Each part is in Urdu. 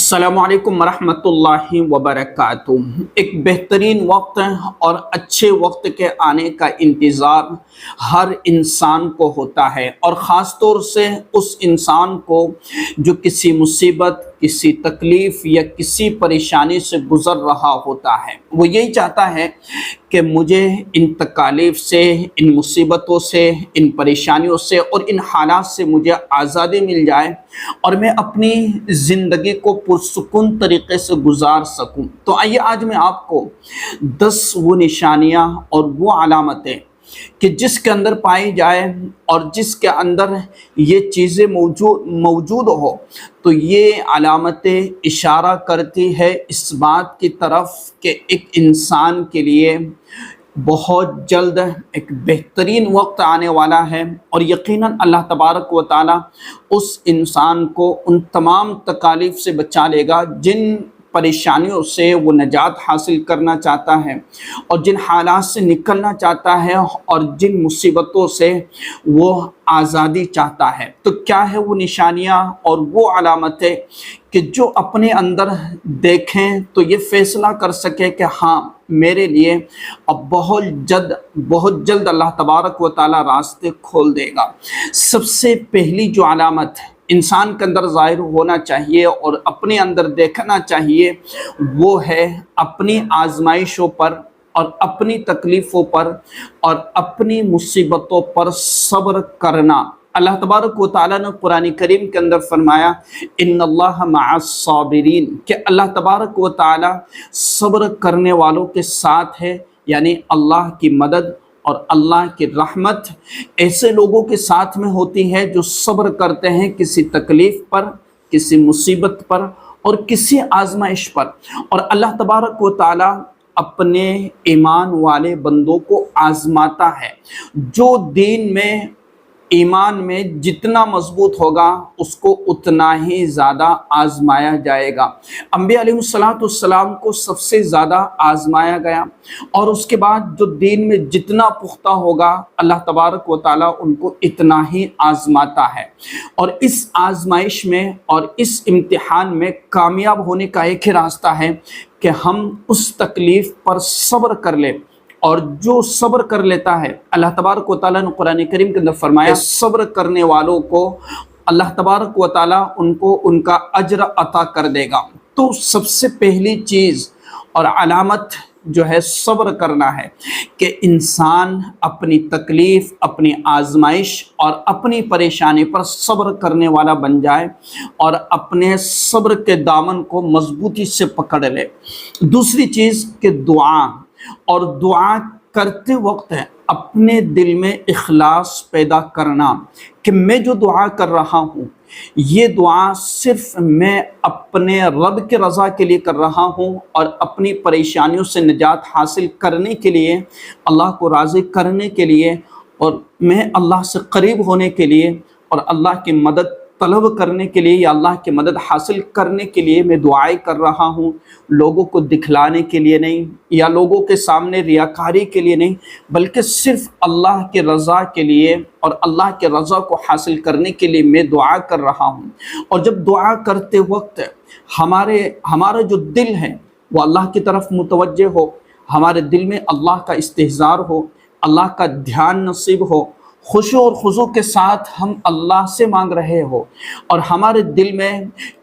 السلام علیکم ورحمۃ اللہ وبرکاتہ۔ ایک بہترین وقت اور اچھے وقت کے آنے کا انتظار ہر انسان کو ہوتا ہے، اور خاص طور سے اس انسان کو جو کسی مصیبت، کسی تکلیف یا کسی پریشانی سے گزر رہا ہوتا ہے۔ وہ یہی چاہتا ہے کہ مجھے ان تکالیف سے، ان مصیبتوں سے، ان پریشانیوں سے اور ان حالات سے مجھے آزادی مل جائے اور میں اپنی زندگی کو پرسکون طریقے سے گزار سکوں۔ تو آئیے آج میں آپ کو 10 وہ نشانیاں اور وہ علامتیں کہ جس کے اندر پائی جائے اور جس کے اندر یہ چیزیں موجود ہو تو یہ علامتیں اشارہ کرتی ہے اس بات کی طرف کہ ایک انسان کے لیے بہت جلد ایک بہترین وقت آنے والا ہے، اور یقیناً اللہ تبارک و تعالی اس انسان کو ان تمام تکالیف سے بچا لے گا جن پریشانیوں سے وہ نجات حاصل کرنا چاہتا ہے، اور جن حالات سے نکلنا چاہتا ہے، اور جن مصیبتوں سے وہ آزادی چاہتا ہے۔ تو کیا ہے وہ نشانیاں اور وہ علامتیں کہ جو اپنے اندر دیکھیں تو یہ فیصلہ کر سکے کہ ہاں میرے لیے اب بہت جلد اللہ تبارک و تعالی راستے کھول دے گا۔ سب سے پہلی جو علامت انسان کے اندر ظاہر ہونا چاہیے اور اپنے اندر دیکھنا چاہیے وہ ہے اپنی آزمائشوں پر اور اپنی تکلیفوں پر اور اپنی مصیبتوں پر صبر کرنا۔ اللہ تبارک و تعالیٰ نے قرآن کریم کے اندر فرمایا ان اللہ مع الصابرین، کہ اللہ تبارک و تعالیٰ صبر کرنے والوں کے ساتھ ہے، یعنی اللہ کی مدد اور اللہ کی رحمت ایسے لوگوں کے ساتھ میں ہوتی ہے جو صبر کرتے ہیں کسی تکلیف پر، کسی مصیبت پر اور کسی آزمائش پر۔ اور اللہ تبارک و تعالیٰ اپنے ایمان والے بندوں کو آزماتا ہے۔ جو دین میں، ایمان میں جتنا مضبوط ہوگا اس کو اتنا ہی زیادہ آزمایا جائے گا۔ انبیاء علیہ السلام کو سب سے زیادہ آزمایا گیا، اور اس کے بعد جو دین میں جتنا پختہ ہوگا اللہ تبارک و تعالیٰ ان کو اتنا ہی آزماتا ہے۔ اور اس آزمائش میں اور اس امتحان میں کامیاب ہونے کا ایک ہی راستہ ہے کہ ہم اس تکلیف پر صبر کر لیں، اور جو صبر کر لیتا ہے اللہ تبارک و تعالیٰ نے قرآن کریم کے اندر فرمایا صبر کرنے والوں کو اللہ تبارک و تعالیٰ ان کو ان کا اجر عطا کر دے گا۔ تو سب سے پہلی چیز اور علامت جو ہے صبر کرنا ہے کہ انسان اپنی تکلیف، اپنی آزمائش اور اپنی پریشانی پر صبر کرنے والا بن جائے اور اپنے صبر کے دامن کو مضبوطی سے پکڑ لے۔ دوسری چیز کہ دعا، اور دعا کرتے وقت اپنے دل میں اخلاص پیدا کرنا کہ میں جو دعا کر رہا ہوں یہ دعا صرف میں اپنے رب کے رضا کے لیے کر رہا ہوں، اور اپنی پریشانیوں سے نجات حاصل کرنے کے لیے، اللہ کو راضی کرنے کے لیے، اور میں اللہ سے قریب ہونے کے لیے اور اللہ کی مدد طلب کرنے کے لیے یا اللہ کی مدد حاصل کرنے کے لیے میں دعائیں کر رہا ہوں، لوگوں کو دکھلانے کے لیے نہیں یا لوگوں کے سامنے ریاکاری کے لیے نہیں، بلکہ صرف اللہ کے رضا کے لیے اور اللہ کے رضا کو حاصل کرنے کے لیے میں دعا کر رہا ہوں۔ اور جب دعا کرتے وقت ہمارا جو دل ہے وہ اللہ کی طرف متوجہ ہو، ہمارے دل میں اللہ کا استحضار ہو، اللہ کا دھیان نصیب ہو، خشوع اور خضوع کے ساتھ ہم اللہ سے مانگ رہے ہو، اور ہمارے دل میں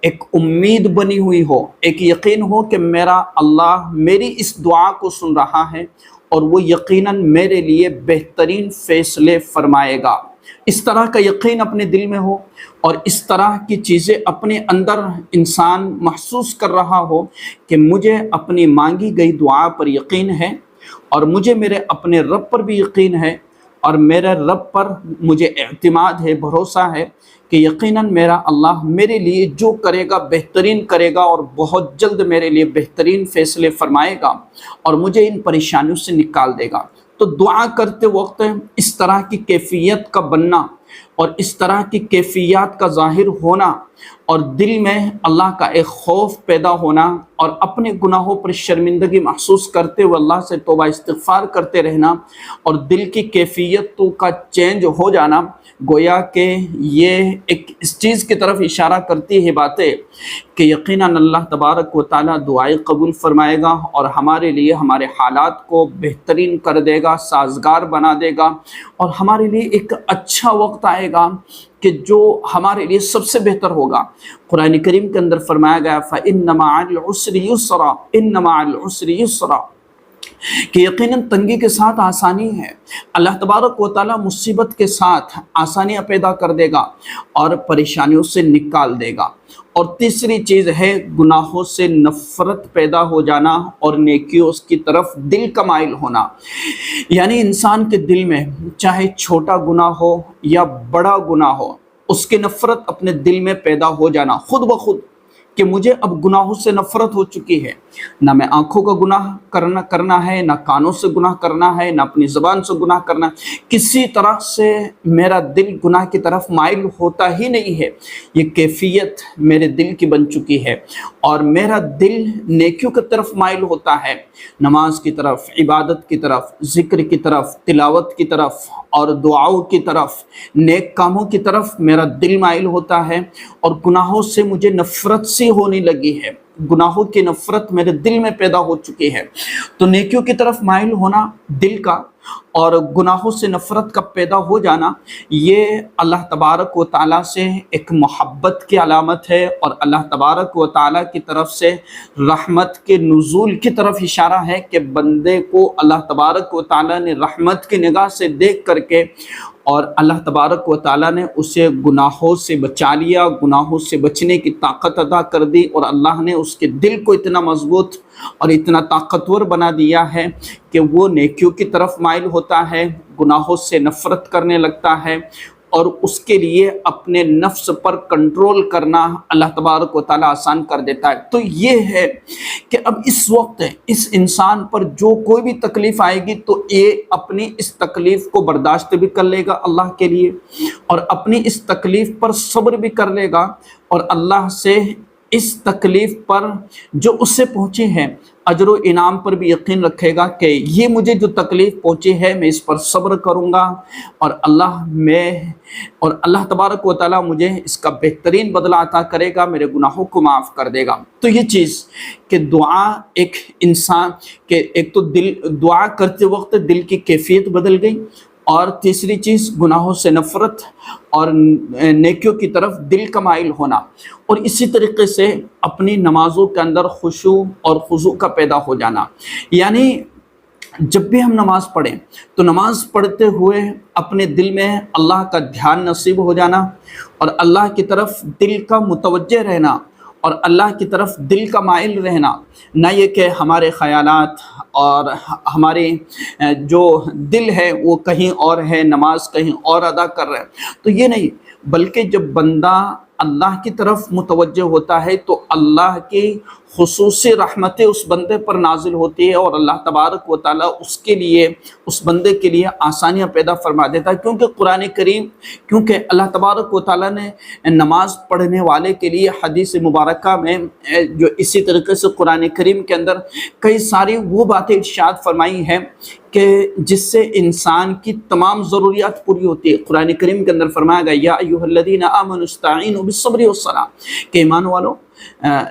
ایک امید بنی ہوئی ہو، ایک یقین ہو کہ میرا اللہ میری اس دعا کو سن رہا ہے اور وہ یقیناً میرے لیے بہترین فیصلے فرمائے گا۔ اس طرح کا یقین اپنے دل میں ہو اور اس طرح کی چیزیں اپنے اندر انسان محسوس کر رہا ہو کہ مجھے اپنی مانگی گئی دعا پر یقین ہے، اور مجھے میرے اپنے رب پر بھی یقین ہے، اور میرے رب پر مجھے اعتماد ہے، بھروسہ ہے کہ یقیناً میرا اللہ میرے لیے جو کرے گا بہترین کرے گا، اور بہت جلد میرے لیے بہترین فیصلے فرمائے گا اور مجھے ان پریشانیوں سے نکال دے گا۔ تو دعا کرتے وقت اس طرح کی کیفیت کا بننا اور اس طرح کی کیفیات کا ظاہر ہونا اور دل میں اللہ کا ایک خوف پیدا ہونا اور اپنے گناہوں پر شرمندگی محسوس کرتے ہوئے اللہ سے توبہ استغفار کرتے رہنا اور دل کی کیفیتوں کا چینج ہو جانا، گویا کہ یہ ایک اس چیز کی طرف اشارہ کرتی ہے باتیں کہ یقیناً اللہ تبارک و تعالیٰ دعائیں قبول فرمائے گا اور ہمارے لیے ہمارے حالات کو بہترین کر دے گا، سازگار بنا دے گا، اور ہمارے لیے ایک اچھا وقت آئے گا کہ جو ہمارے لیے سب سے بہتر ہوگا۔ قرآن کریم کے اندر فرمایا گیا فَإِنَّ مَعَ الْعُسْرِ يُسْرًا، إِنَّ مَعَ الْعُسْرِ يُسْرًا، کہ یقیناً تنگی کے ساتھ آسانی ہے۔ اللہ تبارک و تعالیٰ مصیبت کے ساتھ آسانیاں پیدا کر دے گا اور پریشانیوں سے نکال دے گا۔ اور تیسری چیز ہے گناہوں سے نفرت پیدا ہو جانا اور نیکیوں کی طرف دل کا مائل ہونا، یعنی انسان کے دل میں چاہے چھوٹا گناہ ہو یا بڑا گناہ ہو، اس کی نفرت اپنے دل میں پیدا ہو جانا خود بخود، کہ مجھے اب گناہوں سے نفرت ہو چکی ہے، نہ میں آنکھوں کا گناہ کرنا ہے، نہ کانوں سے گناہ کرنا ہے، نہ اپنی زبان سے گناہ کرنا ہے، کسی طرح سے میرا دل گناہ کی طرف مائل ہوتا ہی نہیں ہے۔ یہ کیفیت میرے دل کی بن چکی ہے اور میرا دل نیکیوں کی طرف مائل ہوتا ہے، نماز کی طرف، عبادت کی طرف، ذکر کی طرف، تلاوت کی طرف اور دعاؤں کی طرف، نیک کاموں کی طرف میرا دل مائل ہوتا ہے، اور گناہوں سے مجھے نفرت سی ہونے لگی ہے، گناہوں کی نفرت میرے دل میں پیدا ہو چکی ہے۔ تو نیکیوں کی طرف مائل ہونا دل کا اور گناہوں سے نفرت کا پیدا ہو جانا، یہ اللہ تبارک و تعالیٰ سے ایک محبت کی علامت ہے اور اللہ تبارک و تعالیٰ کی طرف سے رحمت کے نزول کی طرف اشارہ ہے کہ بندے کو اللہ تبارک و تعالیٰ نے رحمت کی نگاہ سے دیکھ کر کے اور اللہ تبارک و تعالیٰ نے اسے گناہوں سے بچا لیا، گناہوں سے بچنے کی طاقت عطا کر دی، اور اللہ نے اس کے دل کو اتنا مضبوط اور اتنا طاقتور بنا دیا ہے کہ وہ نیکیوں کی طرف مائل ہوتا ہے، گناہوں سے نفرت کرنے لگتا ہے، اور اس کے لیے اپنے نفس پر کنٹرول کرنا اللہ تبارک و تعالیٰ آسان کر دیتا ہے۔ تو یہ ہے کہ اب اس وقت اس انسان پر جو کوئی بھی تکلیف آئے گی تو یہ اپنی اس تکلیف کو برداشت بھی کر لے گا اللہ کے لیے، اور اپنی اس تکلیف پر صبر بھی کر لے گا، اور اللہ سے اس تکلیف پر جو اس سے پہنچی ہے اجر و انعام پر بھی یقین رکھے گا کہ یہ مجھے جو تکلیف پہنچی ہے میں اس پر صبر کروں گا، اور اللہ تبارک و تعالیٰ مجھے اس کا بہترین بدلہ عطا کرے گا، میرے گناہوں کو معاف کر دے گا۔ تو یہ چیز کہ دعا ایک انسان کے ایک تو دعا کرتے وقت دل کی کیفیت بدل گئی، اور تیسری چیز گناہوں سے نفرت اور نیکیوں کی طرف دل کا مائل ہونا، اور اسی طریقے سے اپنی نمازوں کے اندر خشوع اور خضوع کا پیدا ہو جانا، یعنی جب بھی ہم نماز پڑھیں تو نماز پڑھتے ہوئے اپنے دل میں اللہ کا دھیان نصیب ہو جانا اور اللہ کی طرف دل کا متوجہ رہنا اور اللہ کی طرف دل کا مائل رہنا، نہ یہ کہ ہمارے خیالات اور ہمارے جو دل ہے وہ کہیں اور ہے، نماز کہیں اور ادا کر رہے ہیں، تو یہ نہیں، بلکہ جب بندہ اللہ کی طرف متوجہ ہوتا ہے تو اللہ کی خصوصی رحمتیں اس بندے پر نازل ہوتی ہے، اور اللہ تبارک و تعالیٰ اس بندے کے لیے آسانیاں پیدا فرما دیتا ہے، کیونکہ اللہ تبارک و تعالیٰ نے نماز پڑھنے والے کے لیے حدیث مبارکہ میں جو اسی طریقے سے قرآن کریم کے اندر کئی ساری وہ باتیں ارشاد فرمائی ہیں کہ جس سے انسان کی تمام ضروریات پوری ہوتی ہے۔ قرآن کریم کے اندر فرمایا گیا یا ایھا الذین آمنوا استعینوا بالصبر والصلاۃ، کہ ایمان والو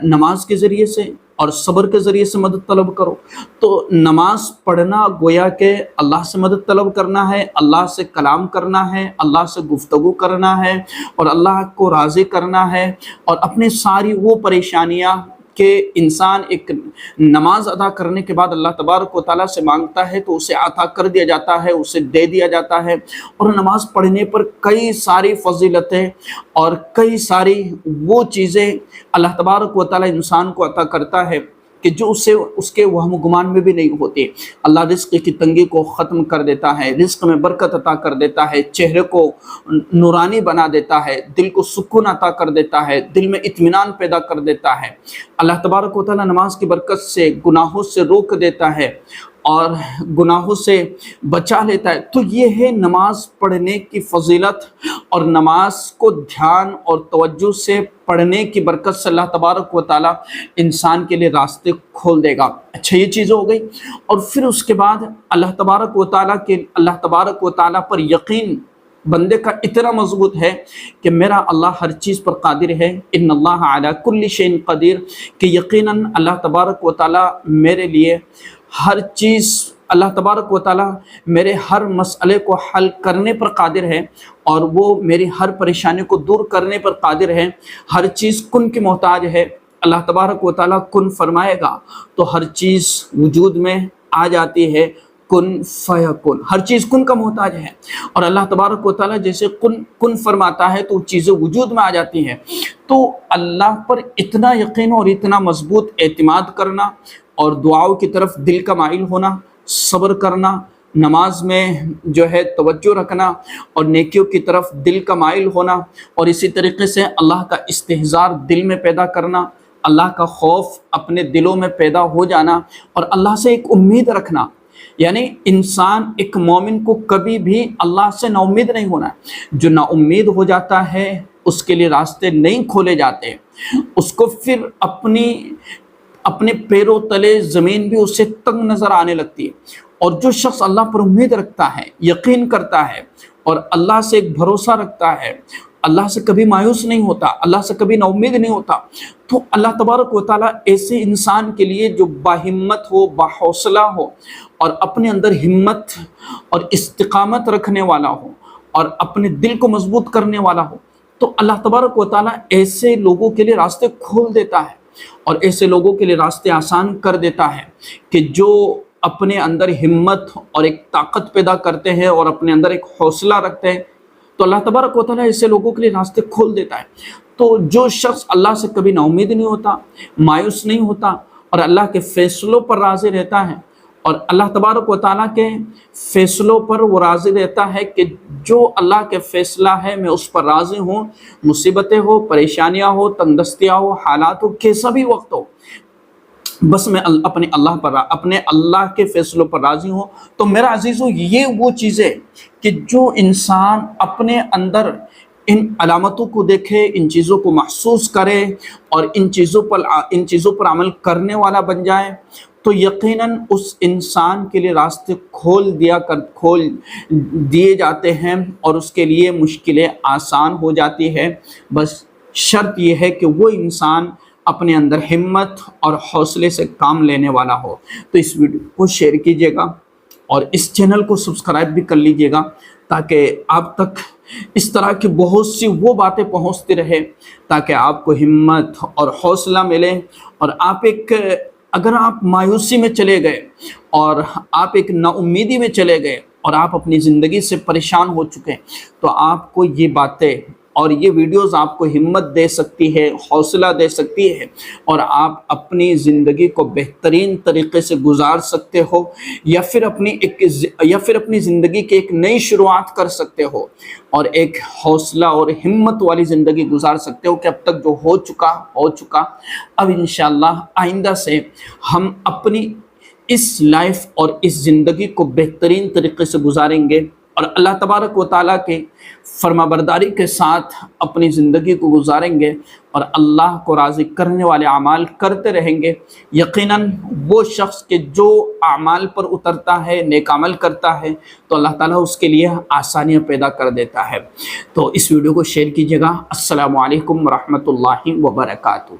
نماز کے ذریعے سے اور صبر کے ذریعے سے مدد طلب کرو۔ تو نماز پڑھنا گویا کہ اللہ سے مدد طلب کرنا ہے، اللہ سے کلام کرنا ہے، اللہ سے گفتگو کرنا ہے اور اللہ کو راضی کرنا ہے، اور اپنی ساری وہ پریشانیاں کہ انسان ایک نماز ادا کرنے کے بعد اللہ تبارک و تعالیٰ سے مانگتا ہے تو اسے عطا کر دیا جاتا ہے، اسے دے دیا جاتا ہے، اور نماز پڑھنے پر کئی ساری فضیلتیں اور کئی ساری وہ چیزیں اللہ تبارک و تعالیٰ انسان کو عطا کرتا ہے کہ جو اس کے وہم و گمان میں بھی نہیں ہوتے۔ اللہ رزق کی تنگی کو ختم کر دیتا ہے، رزق میں برکت عطا کر دیتا ہے، چہرے کو نورانی بنا دیتا ہے، دل کو سکون عطا کر دیتا ہے، دل میں اطمینان پیدا کر دیتا ہے۔ اللہ تبارک و تعالیٰ نماز کی برکت سے گناہوں سے روک دیتا ہے اور گناہوں سے بچا لیتا ہے۔ تو یہ ہے نماز پڑھنے کی فضیلت، اور نماز کو دھیان اور توجہ سے پڑھنے کی برکت سے اللہ تبارک و تعالیٰ انسان کے لیے راستے کھول دے گا۔ اچھا، یہ چیزیں ہو گئی، اور پھر اس کے بعد اللہ تبارک و تعالیٰ پر یقین بندے کا اتنا مضبوط ہے کہ میرا اللہ ہر چیز پر قادر ہے، ان اللہ علی کل شیء قدیر، کہ یقیناً اللہ تبارک و تعالیٰ میرے لیے ہر چیز، اللہ تبارک و تعالیٰ میرے ہر مسئلے کو حل کرنے پر قادر ہے، اور وہ میری ہر پریشانی کو دور کرنے پر قادر ہے۔ ہر چیز کن کی محتاج ہے، اللہ تبارک و تعالیٰ کن فرمائے گا تو ہر چیز وجود میں آ جاتی ہے، کن فیکن، ہر چیز کن کا محتاج ہے، اور اللہ تبارک و تعالیٰ جیسے کن فرماتا ہے تو چیزیں وجود میں آ جاتی ہیں۔ تو اللہ پر اتنا یقین اور اتنا مضبوط اعتماد کرنا، اور دعاؤں کی طرف دل کا مائل ہونا، صبر کرنا، نماز میں جو ہے توجہ رکھنا، اور نیکیوں کی طرف دل کا مائل ہونا، اور اسی طریقے سے اللہ کا استحضار دل میں پیدا کرنا، اللہ کا خوف اپنے دلوں میں پیدا ہو جانا، اور اللہ سے ایک امید رکھنا۔ یعنی انسان، ایک مومن کو کبھی بھی اللہ سے نا امید نہیں ہونا ہے۔ جو نا امید ہو جاتا ہے اس کے لیے راستے نہیں کھولے جاتے، اس کو پھر اپنے پیروں تلے زمین بھی اسے تنگ نظر آنے لگتی ہے۔ اور جو شخص اللہ پر امید رکھتا ہے، یقین کرتا ہے، اور اللہ سے ایک بھروسہ رکھتا ہے، اللہ سے کبھی مایوس نہیں ہوتا، اللہ سے کبھی نا امید نہیں ہوتا، تو اللہ تبارک و تعالیٰ ایسے انسان کے لیے جو باہمت ہو، باحوصلہ ہو، اور اپنے اندر ہمت اور استقامت رکھنے والا ہو، اور اپنے دل کو مضبوط کرنے والا ہو، تو اللہ تبارک و تعالیٰ ایسے لوگوں کے لیے راستے کھول دیتا ہے، اور ایسے لوگوں کے لیے راستے آسان کر دیتا ہے کہ جو اپنے اندر ہمت اور ایک طاقت پیدا کرتے ہیں، اور اپنے اندر ایک حوصلہ رکھتے ہیں، تو اللہ تبارک و تعالیٰ ایسے لوگوں کے لیے راستے کھول دیتا ہے۔ تو جو شخص اللہ سے کبھی نا امید نہیں ہوتا، مایوس نہیں ہوتا، اور اللہ کے فیصلوں پر راضی رہتا ہے، اور اللہ تبارک و تعالیٰ کے فیصلوں پر وہ راضی رہتا ہے کہ جو اللہ کے فیصلہ ہے میں اس پر راضی ہوں، مصیبتیں ہو، پریشانیاں ہو، تنگدستیاں ہو، حالات ہو، کیسا بھی وقت ہو، بس میں اپنے اللہ کے فیصلوں پر راضی ہوں۔ تو میرا عزیزو، یہ وہ چیزیں کہ جو انسان اپنے اندر ان علامتوں کو دیکھے، ان چیزوں کو محسوس کرے، اور ان چیزوں پر عمل کرنے والا بن جائے، تو یقیناً اس انسان کے لیے راستے کھول دیے جاتے ہیں، اور اس کے لیے مشکلیں آسان ہو جاتی ہے۔ بس شرط یہ ہے کہ وہ انسان اپنے اندر ہمت اور حوصلے سے کام لینے والا ہو۔ تو اس ویڈیو کو شیئر کیجیے گا، اور اس چینل کو سبسکرائب بھی کر لیجیے گا، تاکہ آپ تک اس طرح کی بہت سی وہ باتیں پہنچتی رہے، تاکہ آپ کو ہمت اور حوصلہ ملے، اور اگر آپ مایوسی میں چلے گئے، اور آپ ایک نا امیدی میں چلے گئے، اور آپ اپنی زندگی سے پریشان ہو چکے، تو آپ کو یہ باتیں اور یہ ویڈیوز آپ کو ہمت دے سکتی ہے، حوصلہ دے سکتی ہے، اور آپ اپنی زندگی کو بہترین طریقے سے گزار سکتے ہو، یا پھر اپنی زندگی کی ایک نئی شروعات کر سکتے ہو، اور ایک حوصلہ اور ہمت والی زندگی گزار سکتے ہو کہ اب تک جو ہو چکا، اب انشاءاللہ آئندہ سے ہم اپنی اس لائف اور اس زندگی کو بہترین طریقے سے گزاریں گے، اور اللہ تبارک و تعالیٰ کے فرما برداری کے ساتھ اپنی زندگی کو گزاریں گے، اور اللہ کو راضی کرنے والے اعمال کرتے رہیں گے۔ یقیناً وہ شخص کے جو اعمال پر اترتا ہے، نیک عمل کرتا ہے، تو اللہ تعالیٰ اس کے لیے آسانیاں پیدا کر دیتا ہے۔ تو اس ویڈیو کو شیئر کیجیے گا۔ السلام علیکم ورحمۃ اللہ وبرکاتہ۔